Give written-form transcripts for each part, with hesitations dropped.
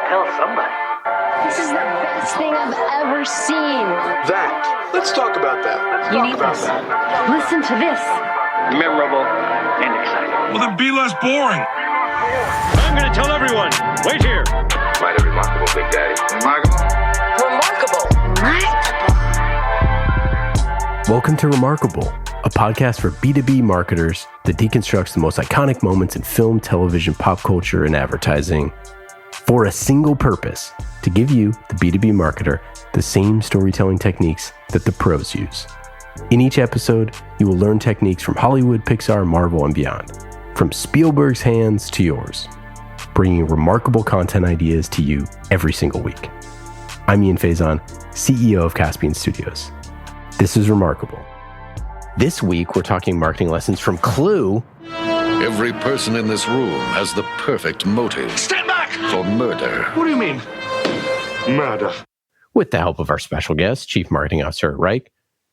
tell somebody. This is the best thing I've ever seen. Let's talk about that. You need this. Listen to this. Memorable and exciting. Well, then be less boring. I'm going to tell everyone. Wait here. Mighty remarkable, Big Daddy. Remarkable? Welcome to Remarkable, a podcast for B2B marketers that deconstructs the most iconic moments in film, television, pop culture, and advertising for a single purpose: to give you, the B2B marketer, the same storytelling techniques that the pros use. In each episode, you will learn techniques from Hollywood, Pixar, Marvel, and beyond, from Spielberg's hands to yours, bringing remarkable content ideas to you every single week. I'm Ian Faison, CEO of Caspian Studios. This is Remarkable. This week, we're talking marketing lessons from Clue. Every person in this room has the perfect motive. Stand back! For murder. What do you mean? Murder. With the help of our special guest, Chief Marketing Officer at Wrike.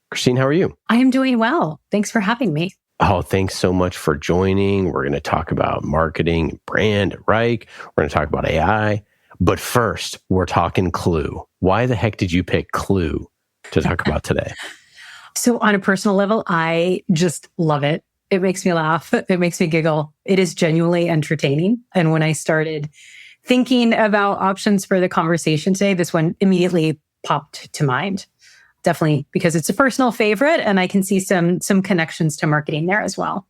Christine, how are you? I am doing well. Thanks for having me. Oh, thanks so much for joining. We're going to talk about marketing and brand at Wrike. We're going to talk about AI. But first, we're talking Clue. Why the heck did you pick Clue to talk about today? So on a personal level, I just love it. It makes me laugh. It makes me giggle. It is genuinely entertaining. And when I started thinking about options for the conversation today, this one immediately popped to mind. Definitely because it's a personal favorite and I can see some connections to marketing there as well.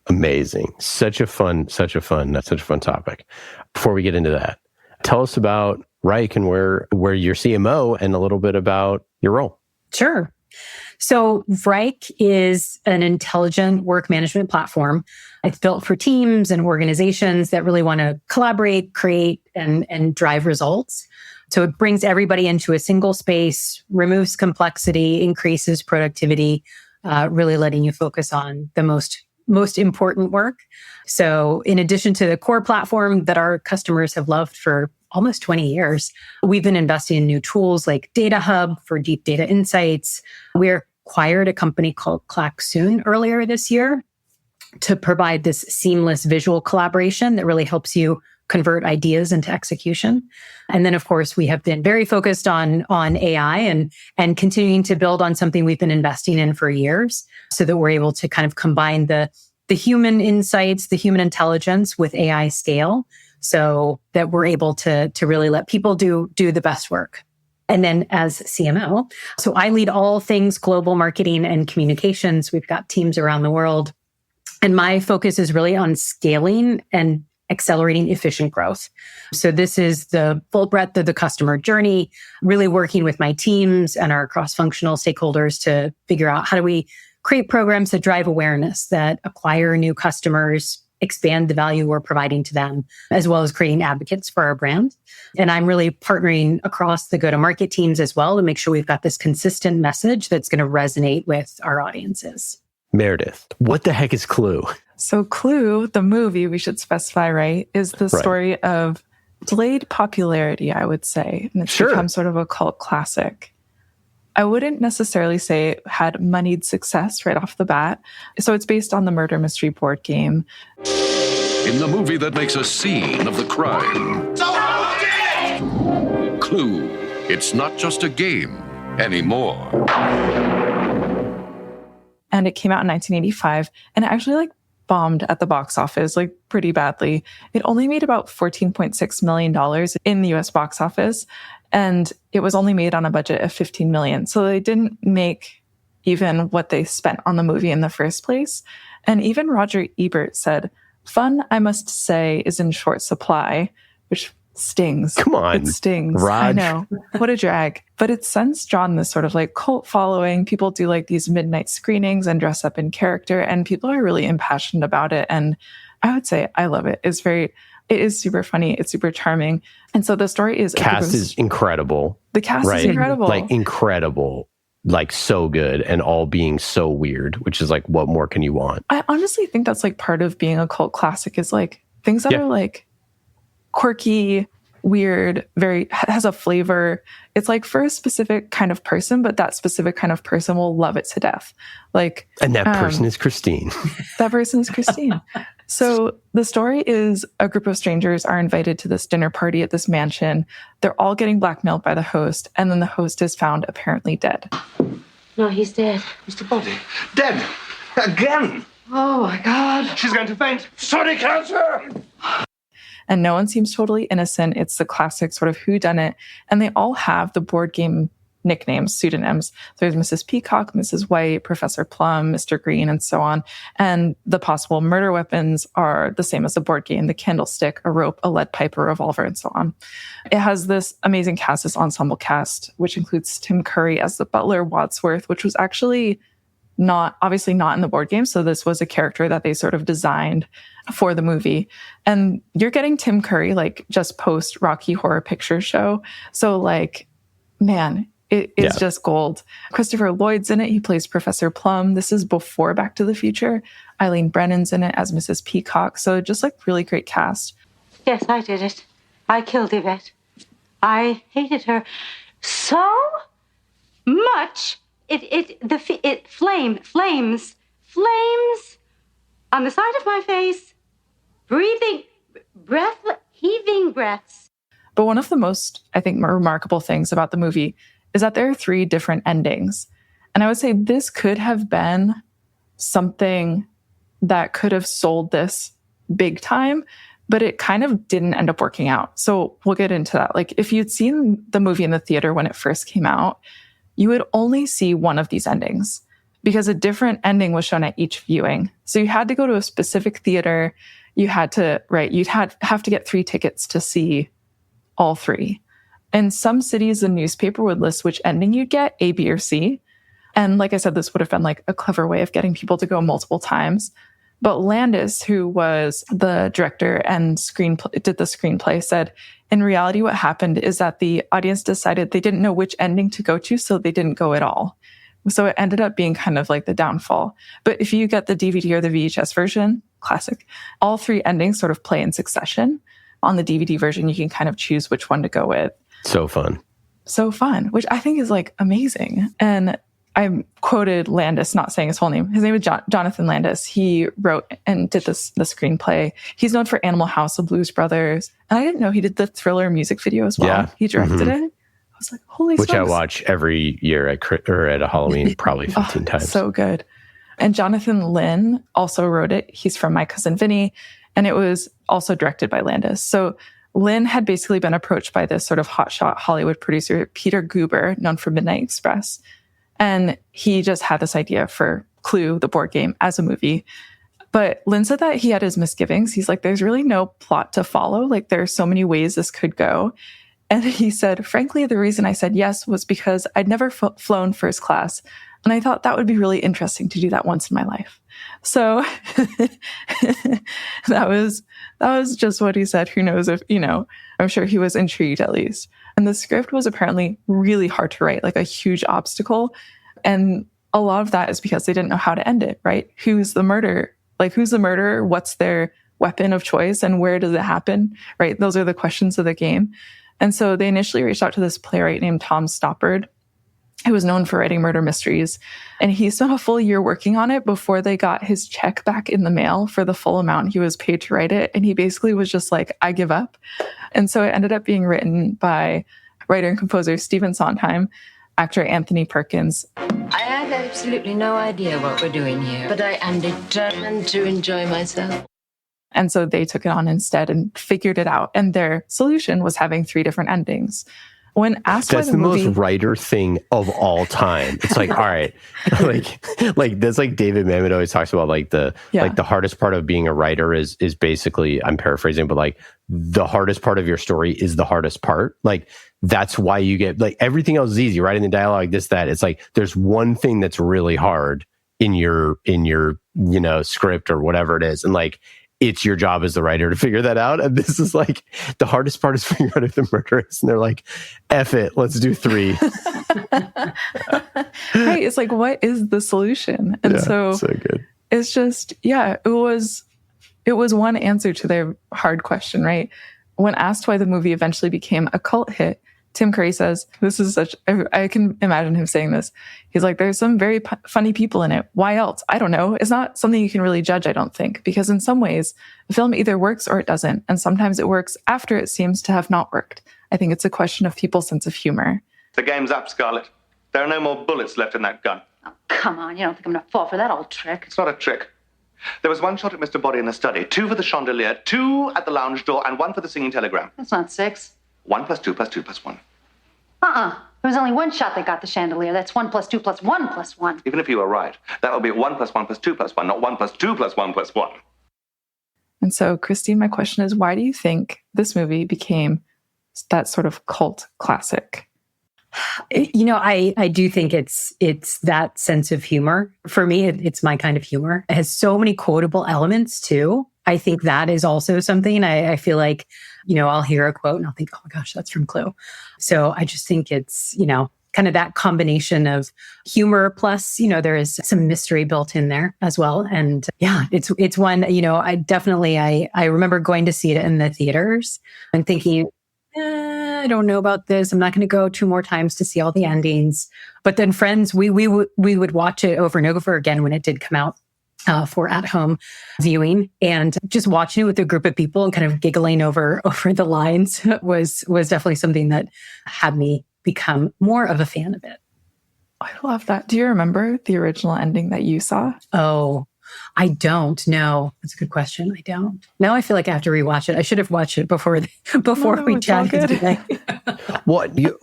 Amazing. Such a fun topic. Before we get into that, tell us about Wrike and where you're CMO and a little bit about your role. Sure. So Wrike is an intelligent work management platform. It's built for teams and organizations that really want to collaborate, create, and drive results. So it brings everybody into a single space, removes complexity, increases productivity, really letting you focus on the most important work. So in addition to the core platform that our customers have loved for almost 20 years, we've been investing in new tools like Data Hub for deep data insights. We acquired a company called Klaxoon earlier this year to provide this seamless visual collaboration that really helps you convert ideas into execution. And then, of course, we have been very focused on AI and continuing to build on something we've been investing in for years so that we're able to kind of combine the human insights, the human intelligence with AI scale so that we're able to really let people do the best work. And then as CMO, so I lead all things global marketing and communications. We've got teams around the world. And my focus is really on scaling and accelerating efficient growth. So this is the full breadth of the customer journey, really working with my teams and our cross-functional stakeholders to figure out how do we create programs that drive awareness, that acquire new customers, expand the value we're providing to them, as well as creating advocates for our brand. And I'm really partnering across the go-to-market teams as well to make sure we've got this consistent message that's going to resonate with our audiences. Meredith, what the heck is Clue? So Clue, the movie, we should specify, right, is the story of delayed popularity, I would say. And it's become sort of a cult classic. I wouldn't necessarily say it had moneyed success right off the bat. So it's based on the murder mystery board game. In the movie that makes a scene of the crime. So hold it! Clue. It's not just a game anymore. And it came out in 1985 and it actually bombed at the box office pretty badly. It only made about $14.6 million in the US box office. And it was only made on a budget of $15 million. So they didn't make even what they spent on the movie in the first place. And even Roger Ebert said, "Fun, I must say, is in short supply," which stings. Come on. It stings. Raj. I know. What a drag. But it's since drawn this sort of cult following. People do these midnight screenings and dress up in character, and people are really impassioned about it. And I would say I love it. It is super funny. It's super charming. And so the story is... Cast is incredible. The cast is incredible. Incredible. So good and all being so weird, which is what more can you want? I honestly think that's part of being a cult classic is things that are quirky, weird, has a flavor. It's for a specific kind of person, but that specific kind of person will love it to death. And that person is Christine. That person is Christine. So the story is a group of strangers are invited to this dinner party at this mansion. They're all getting blackmailed by the host, and then the host is found apparently dead. No, he's dead. Mr. Body. Dead. Again. Oh my God. She's going to faint. Sorry, cancer. And no one seems totally innocent. It's the classic sort of whodunit. And they all have the board game nicknames, pseudonyms. There's Mrs. Peacock, Mrs. White, Professor Plum, Mr. Green, and so on. And the possible murder weapons are the same as the board game: the candlestick, a rope, a lead pipe, a revolver, and so on. It has this amazing cast, this ensemble cast, which includes Tim Curry as the butler, Wadsworth, which was actually obviously not in the board game. So this was a character that they sort of designed for the movie. And you're getting Tim Curry, like, just post Rocky Horror Picture Show. So, like, man, it is just gold. Christopher Lloyd's in it. He plays Professor Plum. This is before Back to the Future. Eileen Brennan's in it as Mrs. Peacock. So just, like, really great cast. Yes, I did it. I killed Yvette. I hated her so much. Flames on the side of my face, heaving breaths. But one of the most, I think, remarkable things about the movie is that there are 3 different endings. And I would say this could have been something that could have sold this big time, but it kind of didn't end up working out. So we'll get into that. Like, if you'd seen the movie in the theater when it first came out, you would only see one of these endings because a different ending was shown at each viewing. So you had to go to a specific theater. You had to, you'd have to get 3 tickets to see all 3. In some cities, the newspaper would list which ending you'd get, A, B, or C. And like I said, this would have been like a clever way of getting people to go multiple times. But Landis, who was the director and did the screenplay, said, in reality, what happened is that the audience decided they didn't know which ending to go to, so they didn't go at all. So it ended up being kind of like the downfall. But if you get the DVD or the VHS version, classic, all 3 endings sort of play in succession. On the DVD version, you can kind of choose which one to go with. So fun, which I think is, like, amazing. And I quoted Landis, not saying his full name. His name is Jonathan Landis. He wrote and did the screenplay. He's known for Animal House, The Blues Brothers. And I didn't know he did the Thriller music video as well. Yeah. He directed it. I was like, holy smokes. Which I watch every year at a Halloween, probably 15 times. So good. And Jonathan Lynn also wrote it. He's from My Cousin Vinny. And it was also directed by Landis. So Lynn had basically been approached by this sort of hotshot Hollywood producer, Peter Guber, known for Midnight Express. And he just had this idea for Clue, the board game, as a movie. But Lynn said that he had his misgivings. He's like, there's really no plot to follow. Like, there are so many ways this could go. And he said, frankly, the reason I said yes was because I'd never flown first class. And I thought that would be really interesting to do that once in my life. So that was just what he said. Who knows if, I'm sure he was intrigued at least. And the script was apparently really hard to write, like a huge obstacle. And a lot of that is because they didn't know how to end it, right? Who's the murderer? Like, who's the murderer? What's their weapon of choice? And where does it happen? Right? Those are the questions of the game. And so they initially reached out to this playwright named Tom Stoppard, who was known for writing murder mysteries. And he spent a full year working on it before they got his check back in the mail for the full amount he was paid to write it. And he basically was just like, I give up. And so it ended up being written by writer and composer Stephen Sondheim, actor Anthony Perkins. I had absolutely no idea what we're doing here, but I am determined to enjoy myself. And so they took it on instead and figured it out. And their solution was having 3 different endings. When asked that's why the movie... most writer thing of all time. It's like, all right, like that's like David Mamet always talks about, like the hardest part of being a writer is basically, I'm paraphrasing, but like the hardest part of your story is the hardest part. Like, that's why you get, like, everything else is easy, writing the dialogue, this, that. It's like there's one thing that's really hard in your script or whatever it is, and like, it's your job as the writer to figure that out. And this is like, the hardest part is figuring out who the murderer is. And they're like, F it, let's do 3. Right. It's like, what is the solution? And so good. It's just, it was one answer to their hard question, right? When asked why the movie eventually became a cult hit, Tim Curry says, this is such, I can imagine him saying this. He's like, there's some very funny people in it. Why else? I don't know. It's not something you can really judge, I don't think, because in some ways, the film either works or it doesn't. And sometimes it works after it seems to have not worked. I think it's a question of people's sense of humor. The game's up, Scarlett. There are no more bullets left in that gun. Oh, come on. You don't think I'm going to fall for that old trick? It's not a trick. There was one shot at Mr. Body in the study, 2 for the chandelier, 2 at the lounge door, and 1 for the singing telegram. That's not 6. 1 plus 2 plus 2 plus 1. There was only one shot that got the chandelier. That's 1 plus 2 plus 1 plus 1. Even if you were right, that would be 1 plus 1 plus 2 plus 1, not 1 plus 2 plus 1 plus 1. And so, Christine, my question is, why do you think this movie became that sort of cult classic? I do think it's that sense of humor. For me, it's my kind of humor. It has so many quotable elements too. I think that is also something I feel like, I'll hear a quote and I'll think, oh my gosh, that's from Clue. So I just think it's, kind of that combination of humor plus, there is some mystery built in there as well. And yeah, it's one, I remember going to see it in the theaters and thinking, I don't know about this. I'm not going to go 2 more times to see all the endings. But then friends, we would watch it over and over again when it did come out for at-home viewing, and just watching it with a group of people and kind of giggling over the lines was definitely something that had me become more of a fan of it. I love that. Do you remember the original ending that you saw? Oh, I don't know. That's a good question. I don't. Now I feel like I have to rewatch it. I should have watched it before we chatted today.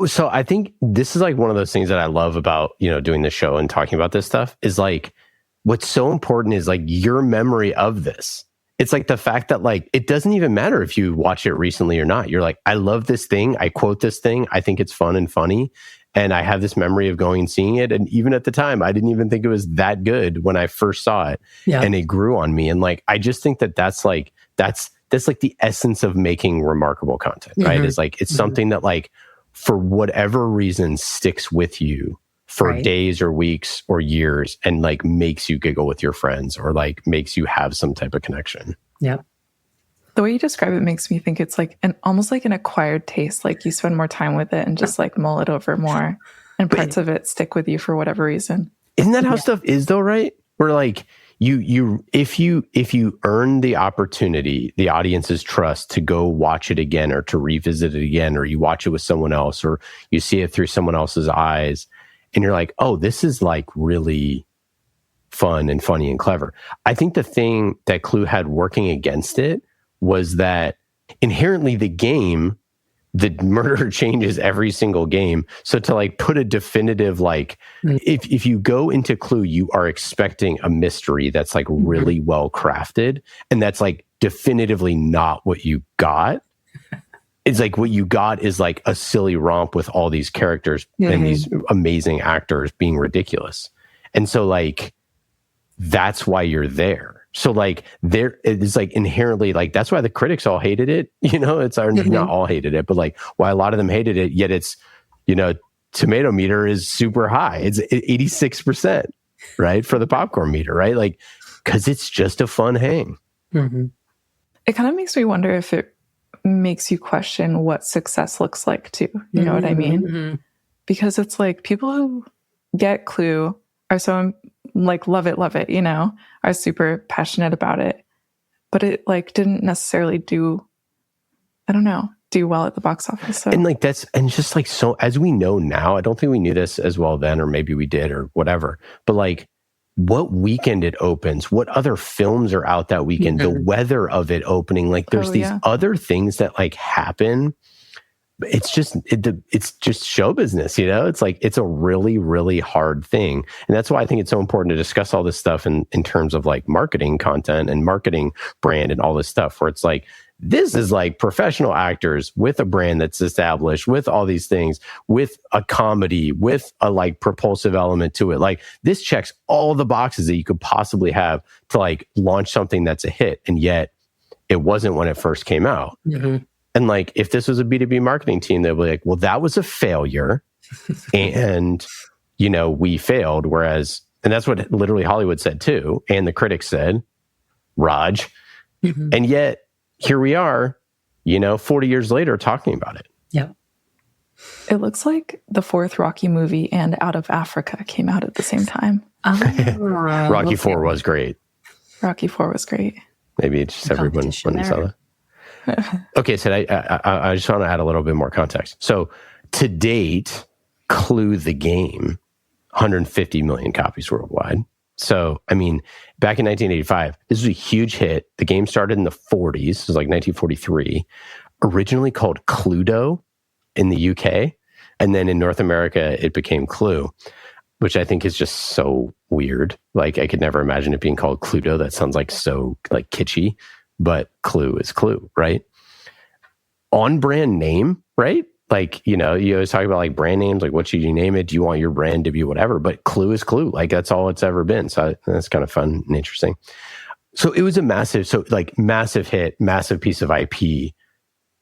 So I think this is like one of those things that I love about, doing the show and talking about this stuff is like, what's so important is like your memory of this. It's like the fact that like, it doesn't even matter if you watch it recently or not. You're like, I love this thing. I quote this thing. I think it's fun and funny. And I have this memory of going and seeing it. And even at the time, I didn't even think it was that good when I first saw it. Yeah. And it grew on me. And like, I just think that's like the essence of making remarkable content, right? It's like, it's something that like, for whatever reason sticks with you for days or weeks or years and like makes you giggle with your friends or like makes you have some type of connection. Yeah. The way you describe it makes me think it's like almost like an acquired taste. Like you spend more time with it and just like mull it over more, and parts of it stick with you for whatever reason. Isn't that how stuff is though, right? Where like if you earn the opportunity, the audience's trust to go watch it again or to revisit it again, or you watch it with someone else or you see it through someone else's eyes and you're like, oh, this is like really fun and funny and clever. I think the thing that Clue had working against it was that inherently the murder changes every single game. So to like put a definitive, like if you go into Clue, you are expecting a mystery that's like really well crafted. And that's like definitively not what you got. It's like what you got is like a silly romp with all these characters and these amazing actors being ridiculous. And so like, that's why you're there. So like there it's like inherently like that's why the critics all hated it. It's not all hated it, but like why a lot of them hated it. Yet it's tomato meter is super high. It's 86%, right, for the popcorn meter, right? Like because it's just a fun hang. It kind of makes me wonder if it makes you question what success looks like too. You know what I mean? Because it's like people who get Clue are so like love it, are super passionate about it. But it like didn't necessarily do well at the box office. So. And just like, so as we know now, I don't think we knew this as well then, or maybe we did or whatever, but like what weekend it opens, what other films are out that weekend, the weather of it opening, like there's these other things that like happen. It's just show business, It's like, it's a really, really hard thing. And that's why I think it's so important to discuss all this stuff in terms of like marketing content and marketing brand and all this stuff where it's like, this is like professional actors with a brand that's established, with all these things, with a comedy, with a like propulsive element to it. Like this checks all the boxes that you could possibly have to like launch something that's a hit. And yet it wasn't when it first came out. And like, if this was a B2B marketing team, they'd be like, well, that was a failure. And, we failed. Whereas, and that's what literally Hollywood said too. And the critics said, Raj. And yet here we are, 40 years later talking about it. Yeah. It looks like the fourth Rocky movie and Out of Africa came out at the same time. Rocky 4 was great. Rocky 4 was great. Maybe it's just everyone when they saw that. Okay, so I just want to add a little bit more context. So to date, Clue the game, 150 million copies worldwide. So, I mean, back in 1985, this was a huge hit. The game started in the 40s. It was like 1943. Originally called Cluedo in the UK. And then in North America, it became Clue, which I think is just so weird. Like, I could never imagine it being called Cluedo. That sounds like so like kitschy, but Clue is Clue, right? On brand name, right? Like, you know, you always talk about like brand names, like what should you name it? Do you want your brand to be whatever? But Clue is Clue. Like, that's all it's ever been. So that's kind of fun and interesting. So it was a massive hit, massive piece of IP.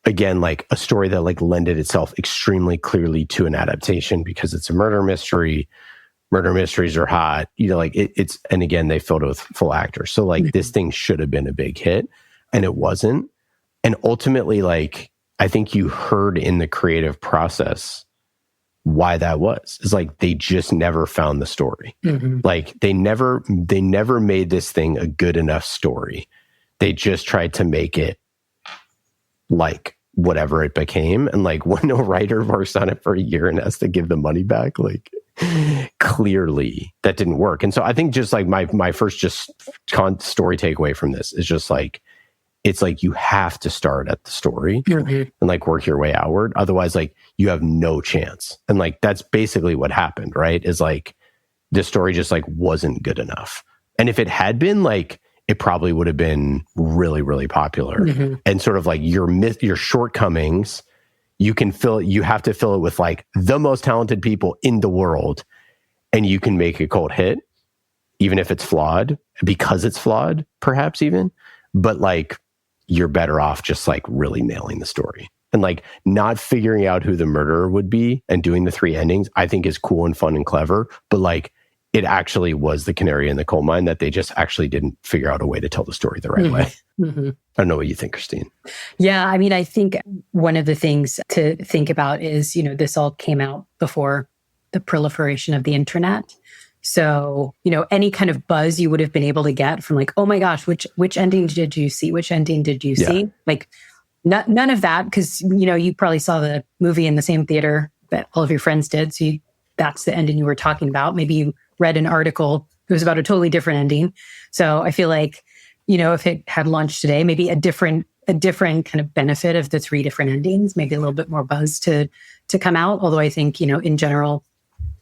Again, like a story that like lended itself extremely clearly to an adaptation because it's a murder mystery. Murder mysteries are hot. You know, like it's, and again, they filled it with full actors. So like this thing should have been a big hit and it wasn't. And ultimately, like, I think you heard in the creative process why that was. It's like they just never found the story. Like they never made this thing a good enough story. They just tried to make it like whatever it became. And like when a writer works on it for a year and has to give the money back, like clearly that didn't work. And so I think just like my first just story takeaway from this is just like, it's like you have to start at the story and like work your way outward. Otherwise, like you have no chance. And like that's basically what happened, right? Is like the story just like wasn't good enough. And if it had been, like it probably would have been really, really popular. And sort of like your shortcomings, you have to fill it with like the most talented people in the world, and you can make a cult hit, even if it's flawed, because it's flawed, perhaps even. But like you're better off just like really nailing the story. And like not figuring out who the murderer would be and doing the 3 endings, I think is cool and fun and clever. But like it actually was the canary in the coal mine that they just actually didn't figure out a way to tell the story the right way. I don't know what you think, Christine. Yeah, I mean, I think one of the things to think about is, you know, this all came out before the proliferation of the internet. So, you know, any kind of buzz you would have been able to get from like, oh my gosh, which ending did you see? Which ending did you see? Like none of that, because, you know, you probably saw the movie in the same theater that all of your friends did. So that's the ending you were talking about. Maybe you read an article that was about a totally different ending. So I feel like, you know, if it had launched today, maybe a different kind of benefit of the 3 different endings, maybe a little bit more buzz to come out. Although I think, you know, in general,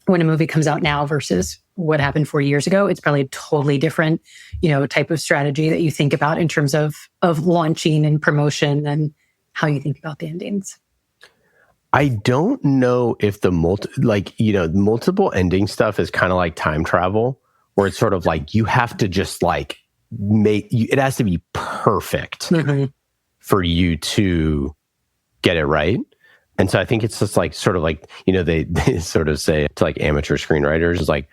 when a movie comes out now versus what happened 4 years ago, it's probably a totally different, you know, type of strategy that you think about in terms of launching and promotion and how you think about the endings. I don't know if the multiple ending stuff is kind of like time travel, where it's sort of like you have to just like it has to be perfect for you to get it right. And so I think it's just like sort of like, you know, they sort of say to like amateur screenwriters is like,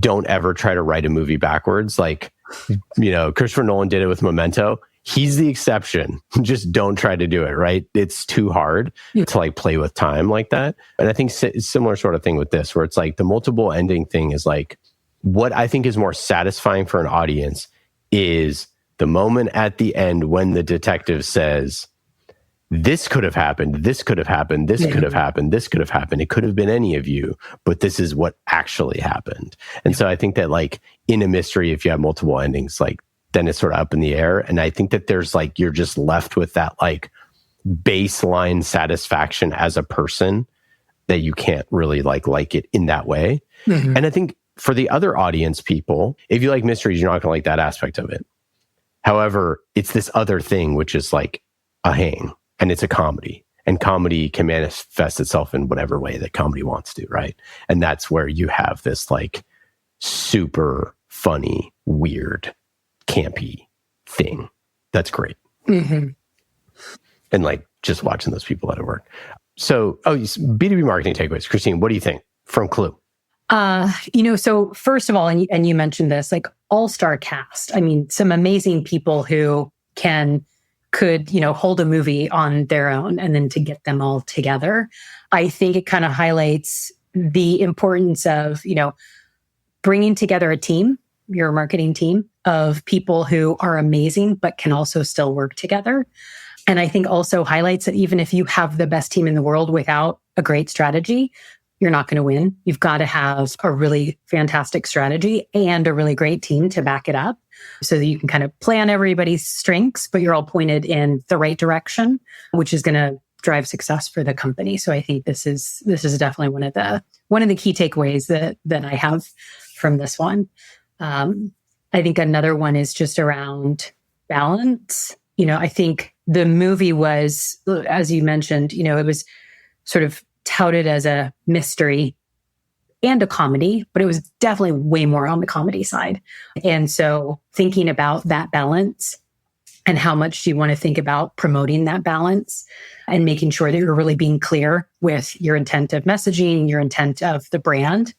don't ever try to write a movie backwards. Like, you know, Christopher Nolan did it with Memento. He's the exception. Just don't try to do it, right? It's too hard to like play with time like that. And I think similar sort of thing with this, where it's like the multiple ending thing is like, what I think is more satisfying for an audience is the moment at the end when the detective says, this could have happened, this could have happened, this could have happened, this could have happened. It could have been any of you, but this is what actually happened. And so I think that like in a mystery, if you have multiple endings, like then it's sort of up in the air. And I think that there's like, you're just left with that like baseline satisfaction as a person that you can't really like it in that way. And I think for the other audience people, if you like mysteries, you're not going to like that aspect of it. However, it's this other thing, which is like a hang. And it's a comedy, and comedy can manifest itself in whatever way that comedy wants to, right? And that's where you have this like super funny, weird, campy thing. That's great. And like just watching those people at it work. So, B2B marketing takeaways. Christine, what do you think from Clue? You know, so first of all, and you mentioned this, like all-star cast. I mean, some amazing people who can could, hold a movie on their own, and then to get them all together. I think it kind of highlights the importance of, bringing together a team, your marketing team of people who are amazing, but can also still work together. And I think also highlights that even if you have the best team in the world without a great strategy, you're not going to win. You've got to have a really fantastic strategy and a really great team to back it up so that you can kind of play on everybody's strengths, but you're all pointed in the right direction, which is going to drive success for the company. So I think this is definitely one of the key takeaways that I have from this one. I think another one is just around balance. I think the movie was, as you mentioned, it was sort of touted as a mystery and a comedy, but it was definitely way more on the comedy side. And so thinking about that balance and how much do you want to think about promoting that balance and making sure that you're really being clear with your intent of messaging, your intent of the brand.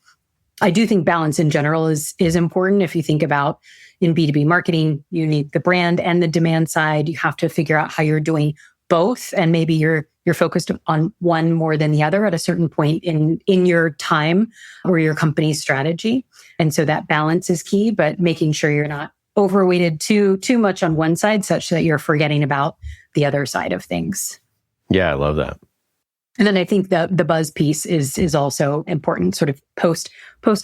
I do think balance in general is important. If you think about in B2B marketing, you need the brand and the demand side. You have to figure out how you're doing both. And maybe you're focused on one more than the other at a certain point in your time or your company's strategy. And so that balance is key, but making sure you're not overweighted too much on one side such that you're forgetting about the other side of things. Yeah, I love that. And then I think the buzz piece is also important, sort of post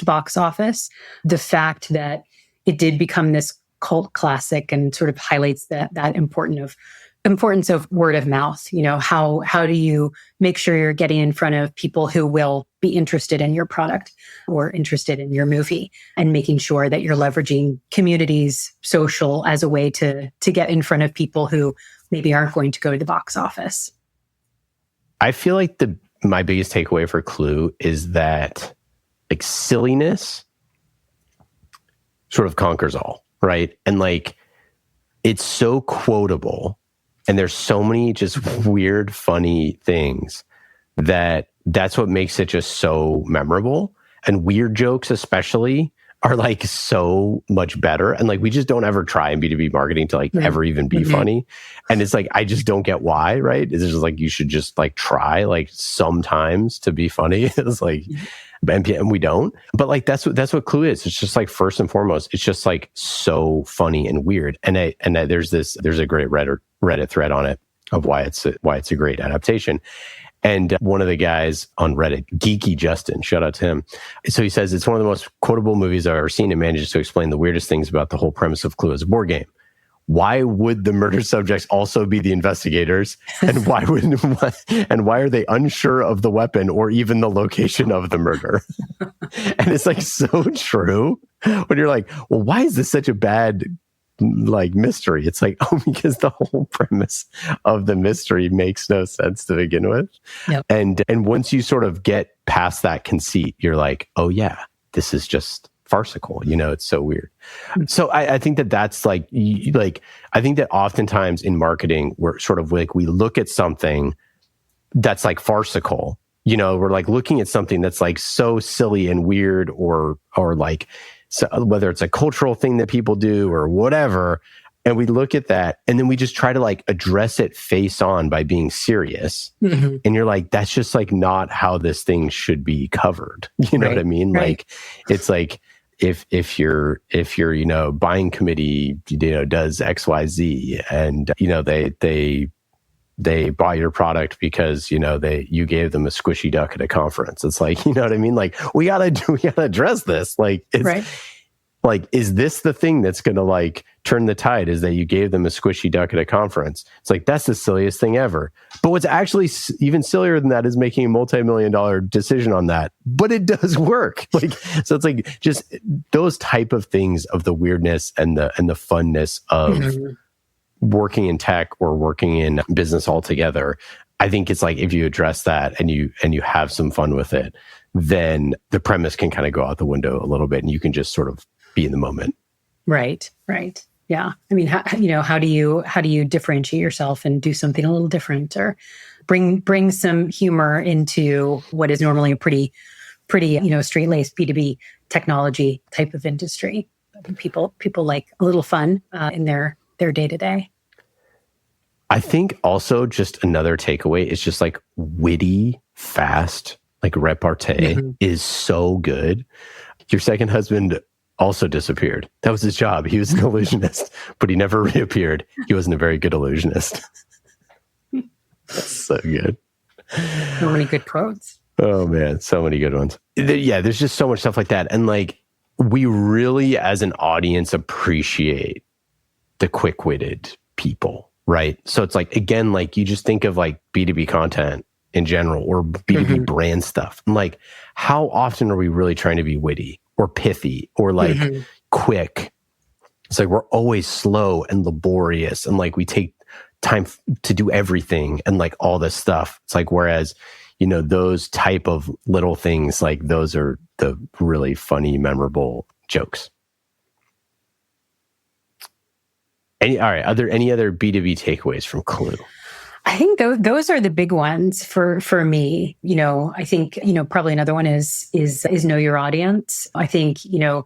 box office. The fact that it did become this cult classic and sort of highlights that importance of word of mouth. How do you make sure you're getting in front of people who will be interested in your product or interested in your movie, and making sure that you're leveraging communities, social as a way to get in front of people who maybe aren't going to go to the box office. I feel like my biggest takeaway for Clue is that like silliness sort of conquers all, right? And like it's so quotable, and there's so many just weird, funny things that's what makes it just so memorable. And weird jokes especially are like so much better. And like we just don't ever try in B2B marketing to like ever even be funny. And it's like I just don't get why, right? It's just like you should just like try like sometimes to be funny. It's like and we don't. But like that's what Clue is. It's just like first and foremost, it's just like so funny and weird. And there's a great Reddit thread on it of why it's a great adaptation. And one of the guys on Reddit, Geeky Justin, shout out to him. So he says, it's one of the most quotable movies I've ever seen. It manages to explain the weirdest things about the whole premise of Clue as a board game. Why would the murder subjects also be the investigators? And why are they unsure of the weapon or even the location of the murder? And it's like so true when you're like, well, why is this such a bad like mystery? It's like, oh, because the whole premise of the mystery makes no sense to begin with. Yep. And once you sort of get past that conceit, you're like, oh yeah, this is just farcical. It's so weird. So I think that's like I think that oftentimes in marketing, we're sort of like, we look at something that's like farcical, we're like looking at something that's like so silly and weird or like, so whether it's a cultural thing that people do or whatever, and we look at that and then we just try to like address it face on by being serious. Mm-hmm. And you're like, that's just like not how this thing should be covered. You know what I mean? Right. Like, it's like if your buying committee does XYZ and they buy your product because you gave them a squishy duck at a conference. It's like, you know what I mean? Like we gotta address this. Like it's right. Like, is this the thing that's gonna like turn the tide? Is that you gave them a squishy duck at a conference? It's like that's the silliest thing ever. But what's actually even sillier than that is making a multi-million-dollar decision on that. But it does work. Like so, it's like just those type of things of the weirdness and the funness of. Mm-hmm. Working in tech or working in business altogether. I think it's like if you address that and you have some fun with it, then the premise can kind of go out the window a little bit and you can just sort of be in the moment. Right. Yeah. I mean, how do you differentiate yourself and do something a little different or bring some humor into what is normally a pretty straight-laced B2B technology type of industry? People like a little fun in their day-to-day. I think also just another takeaway is just like witty, fast, like repartee is so good. Your second husband also disappeared. That was his job. He was an illusionist, but he never reappeared. He wasn't a very good illusionist. That's so good. So many good quotes. Oh man, so many good ones. Yeah, there's just so much stuff like that. And like, we really as an audience appreciate the quick-witted people, right? So it's like, again, like you just think of like B2B content in general or B2B brand stuff. And like, how often are we really trying to be witty or pithy or like quick? It's like we're always slow and laborious and like we take time to do everything and like all this stuff. It's like, whereas, you know, those type of little things, like those are the really funny, memorable jokes. All right, are there any other B2B takeaways from Clue? I think those are the big ones for me. You know, I think, you know, probably another one is know your audience. I think, you know,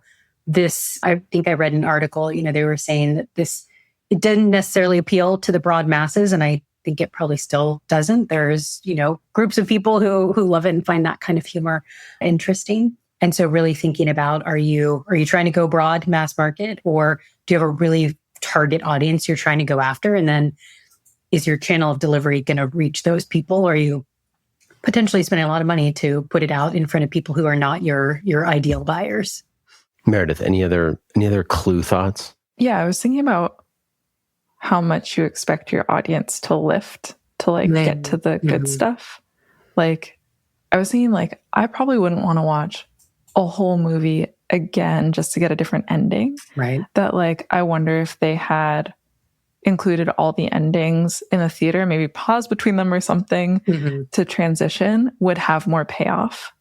I think I read an article, you know, they were saying that it didn't necessarily appeal to the broad masses. And I think it probably still doesn't. There's, you know, groups of people who love it and find that kind of humor interesting. And so really thinking about, are you trying to go broad mass market, or do you have a really target audience you're trying to go after? And then is your channel of delivery going to reach those people? Or are you potentially spending a lot of money to put it out in front of people who are not your ideal buyers? Meredith, any other Clue thoughts? Yeah, I was thinking about how much you expect your audience to lift to like get to the good stuff. Like, I was thinking like, I probably wouldn't want to watch a whole movie again just to get a different ending. Right. That like, I wonder if they had included all the endings in the theater, maybe pause between them or something to transition, would have more payoff.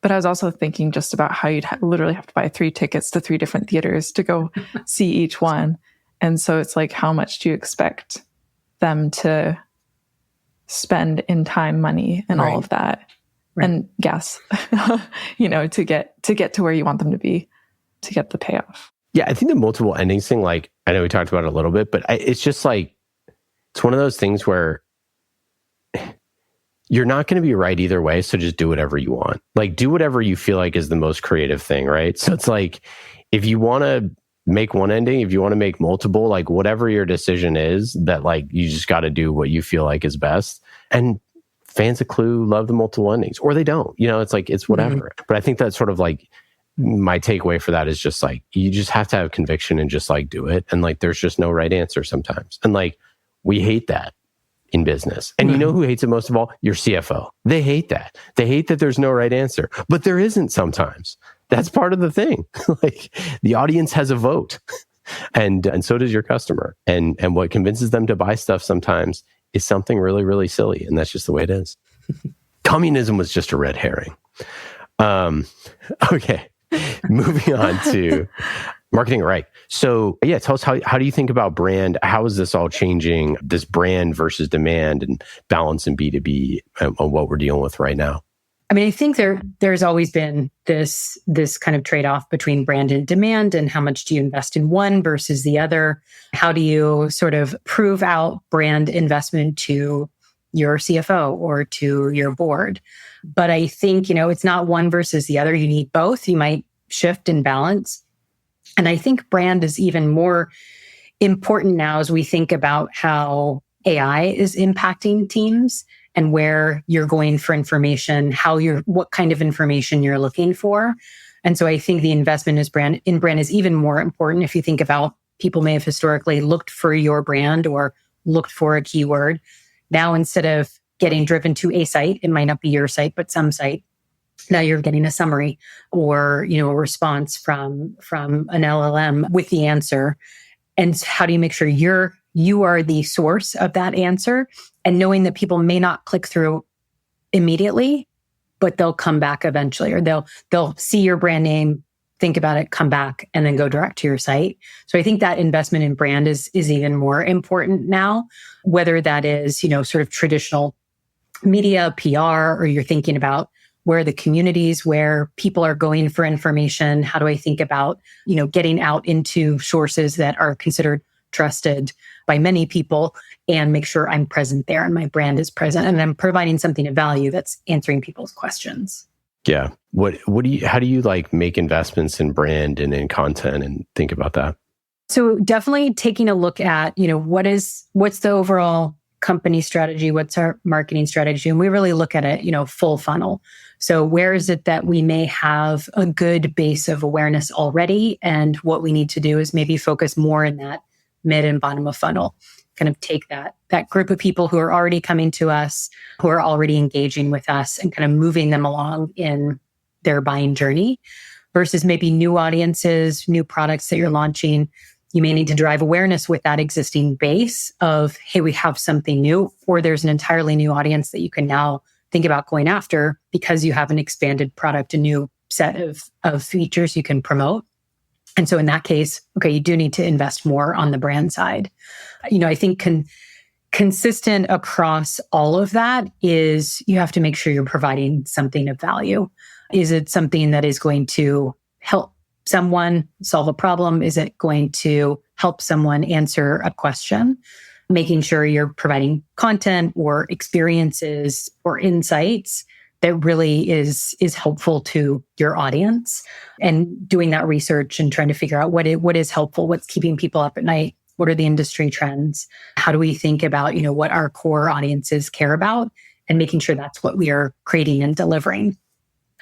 But I was also thinking just about how you'd literally have to buy 3 tickets to 3 different theaters to go see each one. And so it's like, how much do you expect them to spend in time, money, and all of that? Right. And gas, you know, to get to where you want them to be, to get the payoff. Yeah, I think the multiple endings thing, like, I know we talked about it a little bit, but it's just like, it's one of those things where you're not going to be right either way. So just do whatever you want. Like, do whatever you feel like is the most creative thing, right? So it's like, if you want to make one ending, if you want to make multiple, like whatever your decision is, that like, you just got to do what you feel like is best. And fans of Clue love the multiple endings, or they don't, you know, it's like, it's whatever. But I think that's sort of like, my takeaway for that is just like, you just have to have conviction and just like do it. And like, there's just no right answer sometimes. And like, we hate that in business. And you know who hates it most of all? Your CFO. They hate that. They hate that there's no right answer, but there isn't sometimes. That's part of the thing. Like, the audience has a vote, and so does your customer. And what convinces them to buy stuff sometimes is something really, really silly. And that's just the way it is. Communism was just a red herring. Okay. Moving on to marketing, Wrike. So yeah, tell us, how do you think about brand? How is this all changing, this brand versus demand and balance in B2B and what we're dealing with right now? I mean, I think there's always been this kind of trade-off between brand and demand, and how much do you invest in one versus the other? How do you sort of prove out brand investment to your CFO or to your board? But I think, you know, it's not one versus the other. You need both. You might shift and balance. And I think brand is even more important now as we think about how AI is impacting teams and where you're going for information, what kind of information you're looking for. And so I think the investment in brand is even more important. If you think about, people may have historically looked for your brand or looked for a keyword. Now, instead of getting driven to a site, it might not be your site, but some site. Now you're getting a summary or, you know, a response from an LLM with the answer. And how do you make sure you are the source of that answer, and knowing that people may not click through immediately, but they'll come back eventually, or they'll see your brand name, think about it, come back, and then go direct to your site. So I think that investment in brand is even more important now, whether that is, you know, sort of traditional media, PR, or you're thinking about where are the communities where people are going for information. How do I think about, you know, getting out into sources that are considered trusted by many people and make sure I'm present there and my brand is present and I'm providing something of value that's answering people's questions. Yeah. How do you like make investments in brand and in content and think about that? So definitely taking a look at, what's the overall company strategy? What's our marketing strategy? And we really look at it, full funnel. So where is it that we may have a good base of awareness already? And what we need to do is maybe focus more in that mid and bottom of funnel, kind of take that group of people who are already coming to us, who are already engaging with us and kind of moving them along in their buying journey versus maybe new audiences, new products that you're launching. You may need to drive awareness with that existing base of, hey, we have something new, or there's an entirely new audience that you can now think about going after because you have an expanded product, a new set of features you can promote. And so in that case, okay, you do need to invest more on the brand side. I think consistent across all of that is you have to make sure you're providing something of value. Is it something that is going to help someone solve a problem? Is it going to help someone answer a question? Making sure you're providing content or experiences or insights that really is helpful to your audience, and doing that research and trying to figure out what is helpful, what's keeping people up at night, what are the industry trends, how do we think about what our core audiences care about, and making sure that's what we are creating and delivering.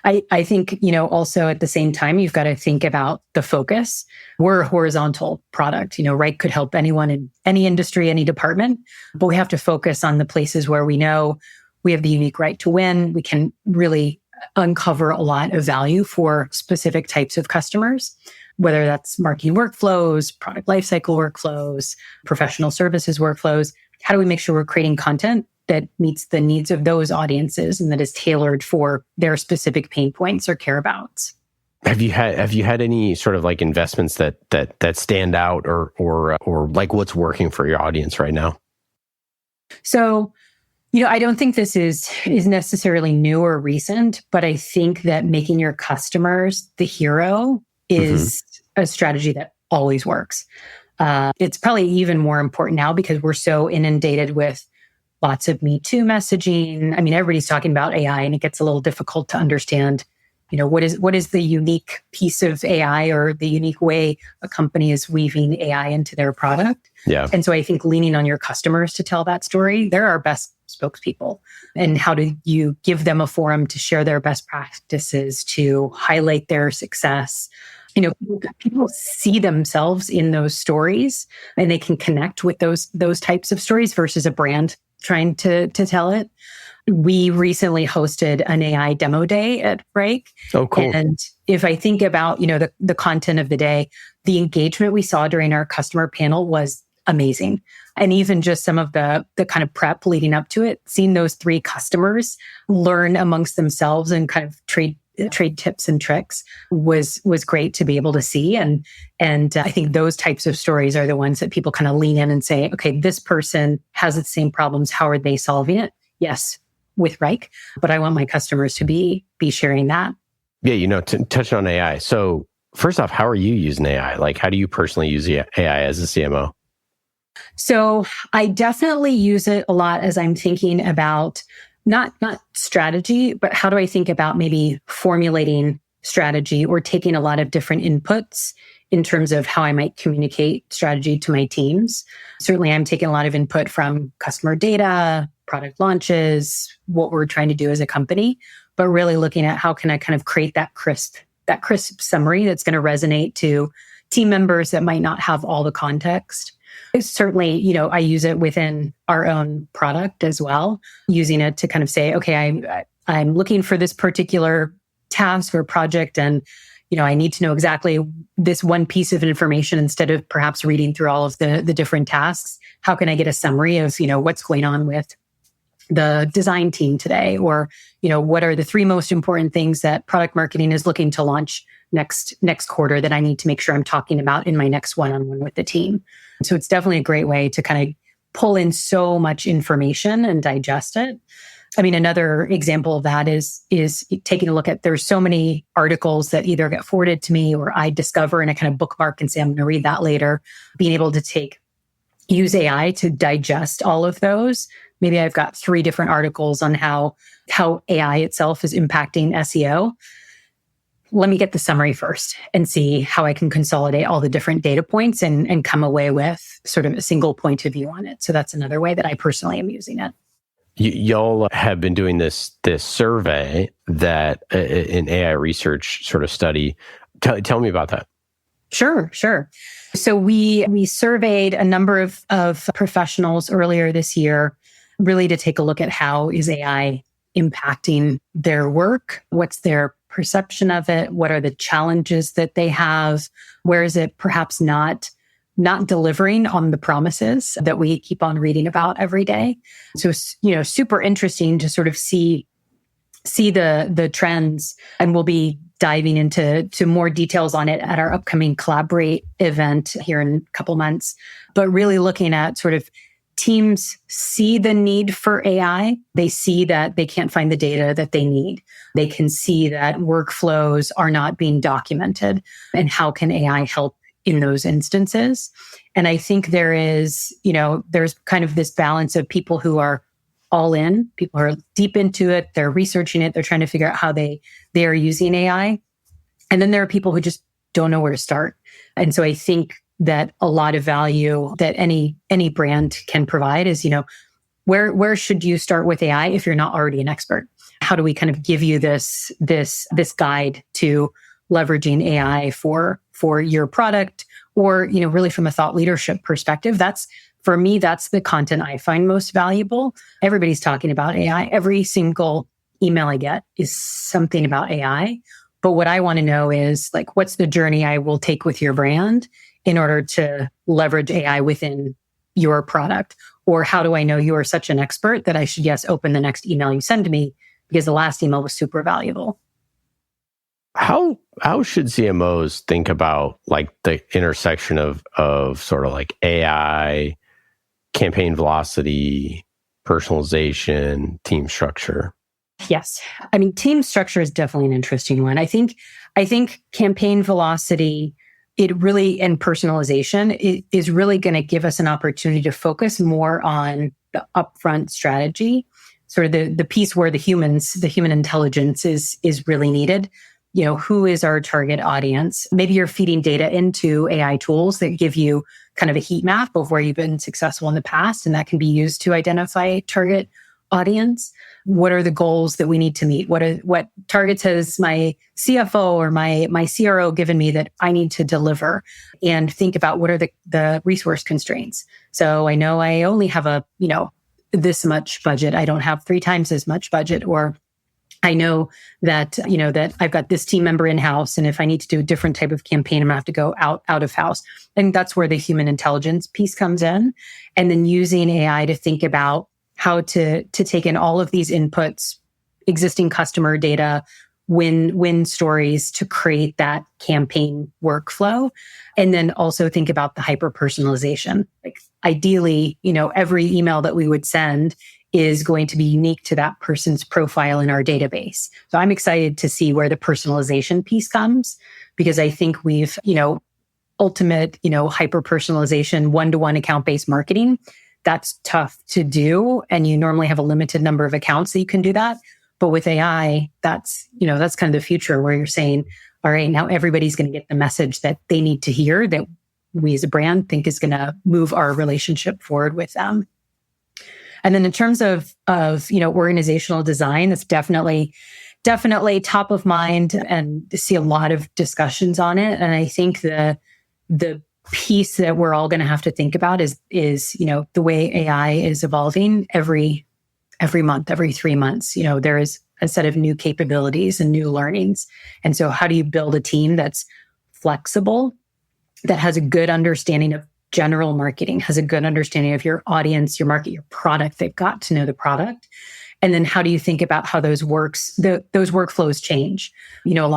I think, also at the same time, you've got to think about the focus. We're a horizontal product. Wrike could help anyone in any industry, any department, but we have to focus on the places where we know we have the unique right to win. We can really uncover a lot of value for specific types of customers, whether that's marketing workflows, product lifecycle workflows, professional services workflows. How do we make sure we're creating content that meets the needs of those audiences and that is tailored for their specific pain points or care abouts? Have you had any sort of like investments that stand out or like what's working for your audience right now? So, I don't think this is necessarily new or recent, but I think that making your customers the hero is a strategy that always works. It's probably even more important now because we're so inundated with lots of Me Too messaging. I mean, everybody's talking about AI, and it gets a little difficult to understand, what is the unique piece of AI or the unique way a company is weaving AI into their product. Yeah. And so I think leaning on your customers to tell that story, they're our best spokespeople. And how do you give them a forum to share their best practices, to highlight their success? People see themselves in those stories and they can connect with those types of stories versus a brand trying to tell it. We recently hosted an AI demo day at Wrike. Oh, cool. And if I think about, the content of the day, the engagement we saw during our customer panel was amazing. And even just some of the kind of prep leading up to it, seeing those 3 customers learn amongst themselves and kind of trade tips and tricks was great to be able to see. And I think those types of stories are the ones that people kind of lean in and say, okay, this person has the same problems. How are they solving it? Yes, with Wrike, but I want my customers to be sharing that. Yeah, touching on AI. So first off, how are you using AI? Like, how do you personally use AI as a CMO? So I definitely use it a lot as I'm thinking about not strategy, but how do I think about maybe formulating strategy or taking a lot of different inputs in terms of how I might communicate strategy to my teams. Certainly, I'm taking a lot of input from customer data, product launches, what we're trying to do as a company, but really looking at how can I kind of create that crisp summary that's going to resonate to team members that might not have all the context. Certainly, I use it within our own product as well, using it to kind of say, okay, I'm looking for this particular task or project, and I need to know exactly this one piece of information instead of perhaps reading through all of the different tasks. How can I get a summary of, what's going on with the design team today? Or, what are the 3 most important things that product marketing is looking to launch next quarter that I need to make sure I'm talking about in my next one-on-one with the team? So it's definitely a great way to kind of pull in so much information and digest it. I mean, another example of that is taking a look at, there's so many articles that either get forwarded to me or I discover and I kind of bookmark and say, I'm going to read that later. Being able to take use AI to digest all of those. Maybe I've got 3 different articles on how AI itself is impacting SEO. Let me get the summary first and see how I can consolidate all the different data points and come away with sort of a single point of view on it. So that's another way that I personally am using it. Y'all have been doing this survey that an AI research sort of study. Tell me about that. Sure. So we surveyed a number of professionals earlier this year, really to take a look at how is AI impacting their work, what's their perception of it, what are the challenges that they have, where is it perhaps not delivering on the promises that we keep on reading about every day. So, super interesting to sort of see the trends, and we'll be diving into more details on it at our upcoming Collaborate event here in a couple months. But really looking at sort of teams see the need for AI. They see that they can't find the data that they need. They can see that workflows are not being documented, and how can AI help in those instances. And I think there's kind of this balance of people who are all in, people who are deep into it, they're researching it, they're trying to figure out how they are using AI. And then there are people who just don't know where to start. And so I think that a lot of value that any brand can provide is, where should you start with AI if you're not already an expert? How do we kind of give you this guide to leveraging AI for your product, or, really from a thought leadership perspective? For me, that's the content I find most valuable. Everybody's talking about AI. Every single email I get is something about AI. But what I want to know is, like, what's the journey I will take with your brand in order to leverage AI within your product? Or how do I know you are such an expert that I should, open the next email you send to me because the last email was super valuable? How should CMOs think about like the intersection of sort of like AI, campaign velocity, personalization, team structure? Yes. I mean, team structure is definitely an interesting one. I think campaign velocity, and personalization is really going to give us an opportunity to focus more on the upfront strategy, sort of the piece where the human intelligence is really needed. Who is our target audience? Maybe you're feeding data into AI tools that give you kind of a heat map of where you've been successful in the past, and that can be used to identify target audience. What are the goals that we need to meet? What targets has my CFO or my CRO given me that I need to deliver? And think about what are the resource constraints. So I know I only have this much budget. I don't have 3 times as much budget, or I know that, that I've got this team member in-house, and if I need to do a different type of campaign, I'm gonna have to go out of house. And that's where the human intelligence piece comes in. And then using AI to think about how to take in all of these inputs, existing customer data, win stories to create that campaign workflow. And then also think about the hyper-personalization. Like ideally, every email that we would send is going to be unique to that person's profile in our database. So I'm excited to see where the personalization piece comes, because I think we've, ultimate, hyper-personalization, one-to-one account-based marketing, that's tough to do. And you normally have a limited number of accounts that you can do that. But with AI, that's kind of the future where you're saying, all right, now everybody's going to get the message that they need to hear, that we as a brand think is going to move our relationship forward with them. And then in terms of organizational design, that's definitely top of mind, and see a lot of discussions on it. And I think the piece that we're all going to have to think about is the way AI is evolving every month, every 3 months. There is a set of new capabilities and new learnings. And so how do you build a team that's flexible, that has a good understanding of general marketing, has a good understanding of your audience, your market, your product? They've got to know the product. And then how do you think about how those workflows change? A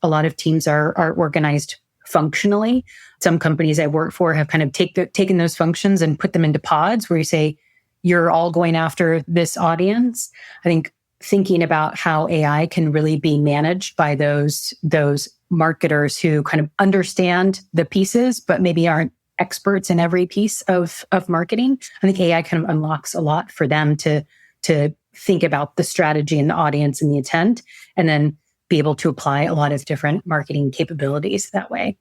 lot of teams are organized functionally. Some companies I work for have kind of taken those functions and put them into pods where you say, you're all going after this audience. I think thinking about how AI can really be managed by those marketers who kind of understand the pieces, but maybe aren't experts in every piece of marketing. I think AI kind of unlocks a lot for them to think about the strategy and the audience and the intent, and then be able to apply a lot of different marketing capabilities that way.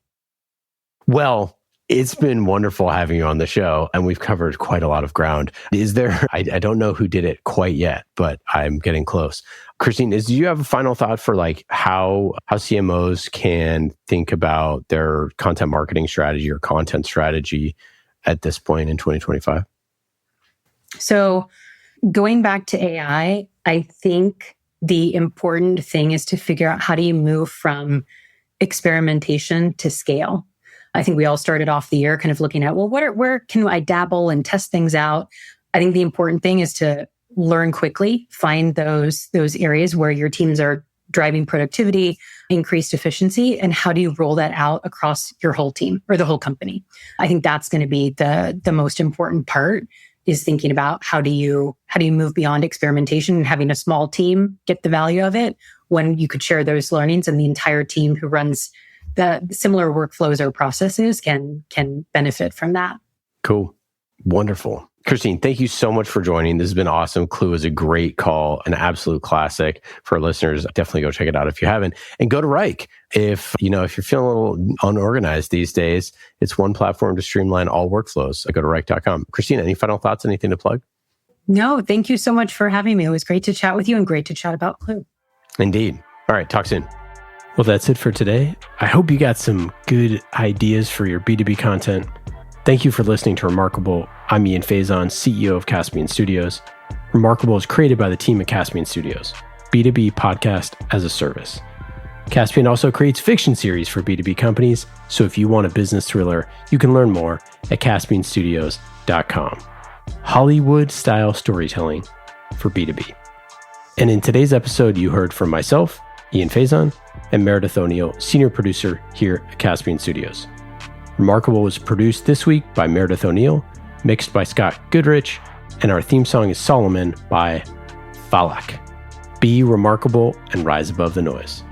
Well, it's been wonderful having you on the show, and we've covered quite a lot of ground. Is there, I don't know who did it quite yet, but I'm getting close. Christine, do you have a final thought for like how CMOs can think about their content marketing strategy or content strategy at this point in 2025? So going back to AI, I think the important thing is to figure out how do you move from experimentation to scale. I think we all started off the year kind of looking at, well, where can I dabble and test things out? I think the important thing is to learn quickly, find those areas where your teams are driving productivity, increased efficiency, and how do you roll that out across your whole team or the whole company? I think that's going to be the most important part, is thinking about how do you move beyond experimentation and having a small team get the value of it when you could share those learnings, and the entire team who runs the similar workflows or processes can benefit from that. Cool. Wonderful. Christine, thank you so much for joining. This has been awesome. Clue is a great call, an absolute classic for our listeners. Definitely go check it out if you haven't. And go to Wrike. If you're feeling a little unorganized these days, it's one platform to streamline all workflows. So go to Wrike.com. Christine, any final thoughts? Anything to plug? No, thank you so much for having me. It was great to chat with you and great to chat about Clue. Indeed. All right, talk soon. Well, that's it for today. I hope you got some good ideas for your B2B content. Thank you for listening to Remarkable. I'm Ian Faison, CEO of Caspian Studios. Remarkable is created by the team at Caspian Studios, B2B podcast as a service. Caspian also creates fiction series for B2B companies, so if you want a business thriller, you can learn more at caspianstudios.com. Hollywood-style storytelling for B2B. And in today's episode, you heard from myself, Ian Faison, and Meredith O'Neill, senior producer here at Caspian Studios. Remarkable was produced this week by Meredith O'Neill, mixed by Scott Goodrich, and our theme song is Solomon by Falak. Be remarkable and rise above the noise.